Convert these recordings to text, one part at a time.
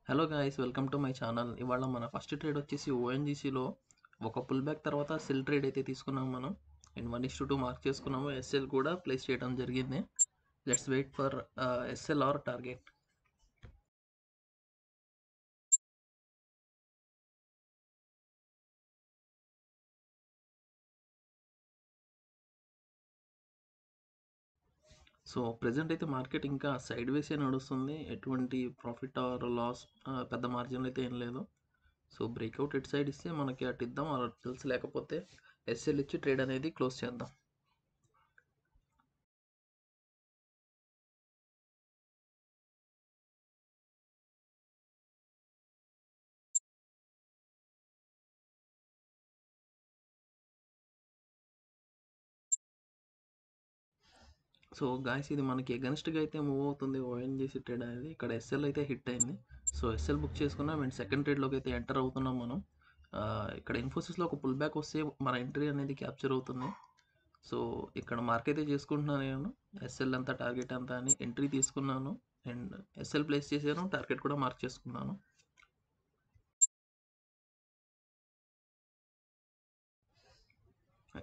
Hello guys, welcome to my channel. ఇవాళ మన first trade వచ్చేసి ఓఎన్జీసీలో ఒక పుల్ బ్యాక్ తర్వాత సెల్ ట్రేడ్ అయితే తీసుకున్నాం మనం. అండ్ 1:2 మార్క్ చేసుకున్నాము. ఎస్ఎల్ కూడా ప్లేస్ చేయడం జరిగింది. Let's wait for SL or target. So present అయితే మార్కెట్ ఇంకా సైడ్ వేసే నడుస్తుంది. ఎటువంటి ప్రాఫిట్ ఆర్ లాస్ పెద్ద మార్జిన్లు అయితే ఏం లేదు. సో బ్రేక్అవుట్ ఇటు సైడ్ ఇస్తే మనకి అటు ఇద్దాం, అటు లేకపోతే ఎస్ఎల్ ఇచ్చి ట్రేడ్ అనేది క్లోజ్ చేద్దాం. సో గాయస్, ఇది మనకి ఎగెన్స్ట్గా అయితే మూవ్ అవుతుంది ఓఎన్జీసీ ట్రేడ్ అనేది. ఇక్కడ ఎస్ఎల్ అయితే హిట్ అయింది. సో ఎస్ఎల్ బుక్ చేసుకున్నాం అండ్ సెకండ్ ట్రేడ్లోకి అయితే ఎంటర్ అవుతున్నాం మనం. ఇక్కడ ఇన్ఫోసిస్లో ఒక పుల్ బ్యాక్ వస్తే మన ఎంట్రీ అనేది క్యాప్చర్ అవుతుంది. సో ఇక్కడ మార్క్ అయితే చేసుకుంటున్నాను నేను. ఎస్ఎల్ ఎంత, టార్గెట్ ఎంత అని ఎంట్రీ తీసుకున్నాను అండ్ ఎస్ఎల్ ప్లేస్ చేశాను, టార్గెట్ కూడా మార్క్ చేసుకున్నాను.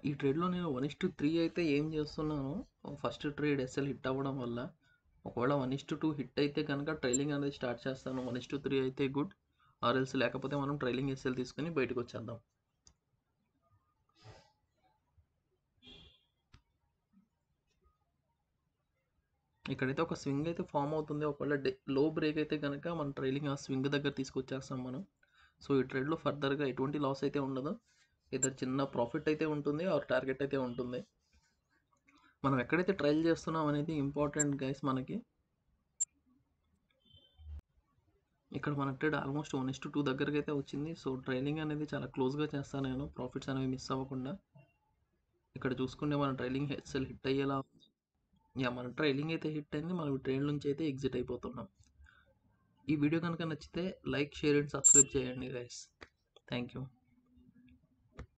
ఈ ట్రేడ్లో నేను 1:3 అయితే ఏం చేస్తున్నాను. ఫస్ట్ ట్రేడ్ ఎస్ఎల్ హిట్ అవ్వడం వల్ల ఒకవేళ 1:2 హిట్ అయితే కనుక ట్రైలింగ్ అనేది స్టార్ట్ చేస్తాను. 1:3 అయితే గుడ్, ఆర్ఎల్స్ లేకపోతే మనం ట్రైలింగ్ ఎస్ఎల్ తీసుకుని బయటకు వచ్చేద్దాం. ఇక్కడైతే ఒక స్వింగ్ అయితే ఫామ్ అవుతుంది. ఒకవేళ లో బ్రేక్ అయితే కనుక మనం ట్రైలింగ్ ఆ స్వింగ్ దగ్గర తీసుకొచ్చేస్తాం మనం. సో ఈ ట్రేడ్లో ఫర్దర్గా ఎటువంటి లాస్ అయితే ఉండదు. ఇద్దరు చిన్న ప్రాఫిట్ అయితే ఉంటుంది, ఆర్ టార్గెట్ అయితే ఉంటుంది. మనం ఎక్కడైతే ట్రైల్ చేస్తున్నాం అనేది ఇంపార్టెంట్ గైస్ మనకి. ఇక్కడ మన ట్రేడ్ ఆల్మోస్ట్ 1:2 దగ్గరికి అయితే వచ్చింది. సో ట్రైలింగ్ అనేది చాలా క్లోజ్గా చేస్తాను నేను, ప్రాఫిట్స్ అనేవి మిస్ అవ్వకుండా. ఇక్కడ చూసుకుంటే మన ట్రైలింగ్ ఎస్ఎల్ హిట్ అయ్యేలా మన ట్రైలింగ్ అయితే హిట్ అయింది. మనం ట్రైల్ నుంచి అయితే ఎగ్జిట్ అయిపోతున్నాం. ఈ వీడియో కనుక నచ్చితే లైక్, షేర్ అండ్ సబ్స్క్రైబ్ చేయండి గైస్. Thank you.